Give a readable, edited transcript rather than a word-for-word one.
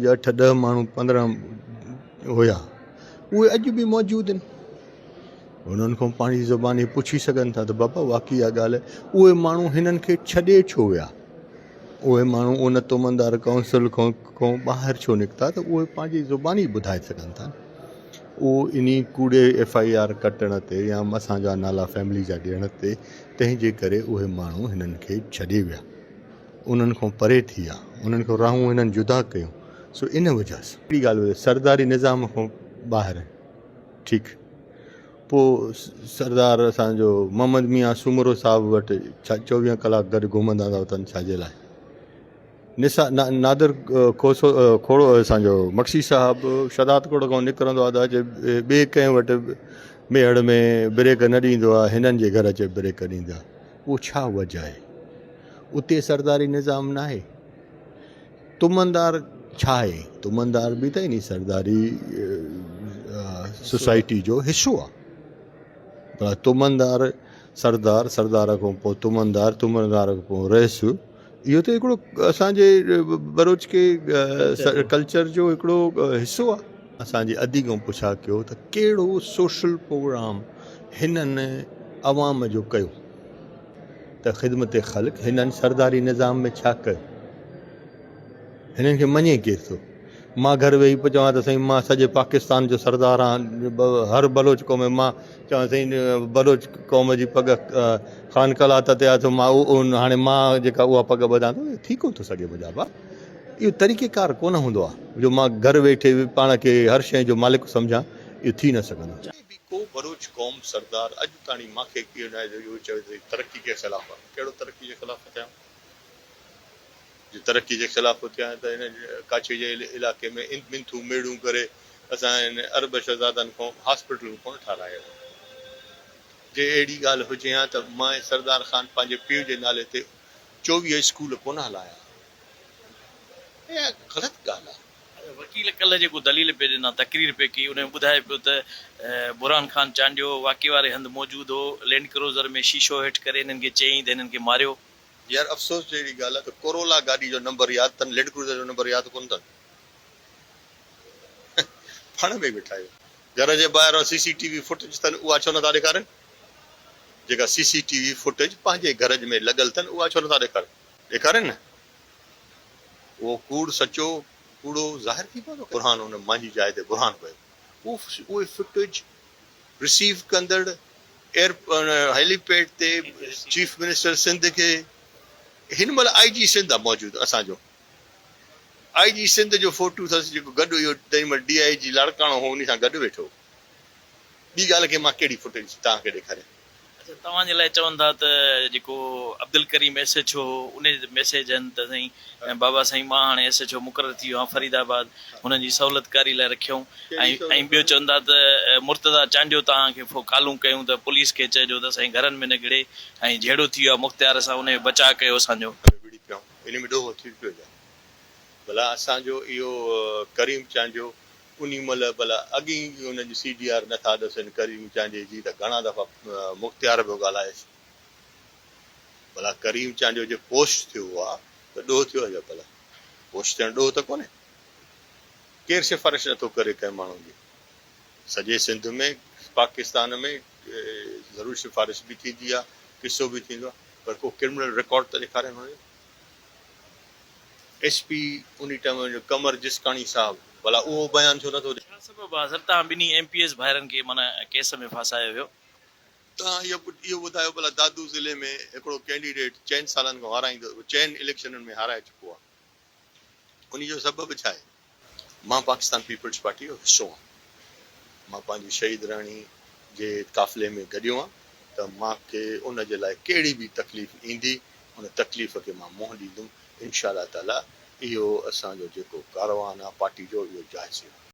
8 10 माण्हू 15 हुया उहे अॼु बि मौजूदु आहिनि उन्हनि खां पंहिंजी ज़ुबानी पुछी सघनि था त बाबा वाक़ई इहा ॻाल्हि आहे उहे माण्हू हिननि खे छॾे छो विया उहे माण्हू उन तुमनदार काउंसिल खां ॿाहिरि छो निकिता त उहे पंहिंजी ज़ुबानी ॿुधाए सघनि था उहो इन कूड़े FIR कटण ते या असांजा नाला फैमिली जा ॾियण ते तंहिंजे करे उहे माण्हू हिननि खे छॾे विया उन्हनि खां परे थी विया उन्हनि खां राहूं हिननि जुदा कयूं सो इन वजह सां हिकिड़ी ॻाल्हि सरदारी निज़ाम खां ॿाहिरि ठीकु पोइ सरदार असांजो मोहम्मद मियां सुमरो साहिब वटि 24 कलाक गॾु घुमंदा था उतनि छाजे लाइ नादिर खोड़ो असांजो मक्सी साहिबु शदात खोड़ खां निकिरंदो आहे त अचे ॿिए कंहिं वटि मेहड़ में ब्रेक न ॾींदो आहे हिननि जे घर अचे ब्रेक ॾींदा उहो छा वजह आहे उते सरदारी निज़ाम न आहे तुमनदार छा आहे तुमनदार बि त इन सरदारी सोसाइटी जो हिसो आहे पर तुमनदार सरदार खां पोइ तुमनदार खां पोइ रहिस इहो त हिकिड़ो असांजे बरोच के कल्चर जो हिकिड़ो हिसो आहे असांजी अदी खां पुछा कयो त कहिड़ो सोशल प्रोग्राम हिननि अवाम जो कयो त ख़िदमत ख़ल्क़ हिननि सरदारी निज़ाम में छा कयो हिननि खे मञे केरु थो मां घर वेही पियो चवां त साईं मां सॼे पाकिस्तान जो सरदार आहियां हर बलोच क़ौम में मां चवां साईं बलोच क़ौम जी पग ख़ान कलात ते आहे त मां हाणे मां जेका उहा पग ॿधां थो थी कोन थो सघे मुंहिंजा इहो तरीक़ेकार कोन हूंदो आहे जो मां घर वेठे पाण खे हर शइ जो मालिक सम्झां इहो थी न सघंदो को बलोच क़ौम सरदार अॼु ताणी मूंखे कीअं न इहो चयो तरक़ी जे ख़िलाफ़ु आहे कहिड़ो तरक़ी जे ख़िलाफ़ु थिया जो तरक़ी जे ख़िलाफ़ु थिया त हिन काछे जे इलाइक़े में मिंथू मेड़ूं करे असां हिन अरब शहज़ादनि खां हॉस्पिटल कोन ठारायो जे अहिड़ी ॻाल्हि हुजे हा त मां सरदार ख़ान पंहिंजे पीउ जे नाले ते 24 स्कूल कोन हलाया इहा ग़लति ॻाल्हि आहे वकील कल्ह जेको दलील पे ॾिना तकरीर पे की उन ॿुधाए पियो त बुरहान खान चांडियो वाक़ई वारे हंधि मौजूदु हो लैंड क्रूज़र में शीशो हेठि करे हिननि खे चयईं त हिननि खे मारियो यार अफ़सोस जहिड़ी ॻाल्हि आहे त कोरोला गाॾी जो नंबर यादि अथनि लैंड क्रूज़र जो नंबर यादि कोन अथनि फण में वेठा आहियो घर जे ॿाहिरां CCTV फुटेज अथनि उहा छो नथा ॾेखारनि जेका CCTV फुटेज पंहिंजे घर में लॻल अथनि उहा छो नथा ॾेखारनि न उहो कूड़ सचो कूड़ो ज़ाहिर थी पवंदो बुरहान हुन मुंहिंजी जाइ ते बुरहान पियो उहे फुटेज रिसीव कंदड़ हेलीपैड ते चीफ मिनिस्टर सिंध खे हिन महिल IG सिंध आहे मौजूदु असांजो IG सिंध जो फोटो अथसि जेको गॾु इहो तंहिं महिल DIG लाड़काणो हो उन सां गॾु वेठो ॿी ॻाल्हि खे मां कहिड़ी फुटेज तव्हांखे ॾेखारियां तव्हांजे लाइ चवनि था त जेको अब्दुल करीम SHO उन मैसेज आहिनि त साईं बाबा साईं मां हाणे SHO मुक़ररु थी वियो आहे फरीदाबाद हुननि जी सहूलियतकारी लाइ रखियऊं ऐं ॿियो चवनि था त मुर्तज़ा चांडियो तव्हांखे कालूं कयूं त पुलिस खे चइजो त साईं घरनि में न गिड़े ऐं जहिड़ो थी वियो आहे मुख़्तियार सां उन बचाव कयो असांजो इन में ॾोहो थी पियो भला असांजो इहो करीम चांडियो उन महिल भला अॻी हुनजी CDR नथा ॾसनि करीम चांडियो जी त घणा दफ़ा मुख़्तियार पियो ॻाल्हाएसि भला करीम चांडियो जो पोस्ट थियो आहे त ॾोह थियो आहे भला पोस्ट थियणु ॾोह त कोन्हे केरु सिफ़ारिश नथो करे कंहिं माण्हू जी सॼे सिंध में पाकिस्तान में ज़रूरु सिफ़ारिश बि थींदी आहे किसो बि थींदो आहे पर को क्रिमिनल रिकॉर्ड त ॾेखारे हुनजो SP उन टाइम जो कमर जिसकाणी साहिबु भला उहो बयानु छो नथो ॾे सबबु आहे सर तव्हां ॿिन्ही MPS भाइरनि खे माना केस में फासायो वियो तव्हां इहो ॿुधायो भला दादू ज़िले में हिकिड़ो कैंडिडेट 4 सालनि खां हाराईंदो 4 इलेक्शननि में हाराए चुको आहे उन जो सबबु छा आहे मां पाकिस्तान पीपल्स पार्टी जो हिसो आहियां मां पंहिंजी शहीद राणी जे काफ़िले में गॾियो आहियां त मूंखे उन जे लाइ कहिड़ी बि तकलीफ़ ईंदी उन तकलीफ़ खे मां मुंहुं ॾींदुमि इंशा अल्लाह ताला इहो असांजो जेको कारवान आहे पार्टी जो इहो जाइज़ आहे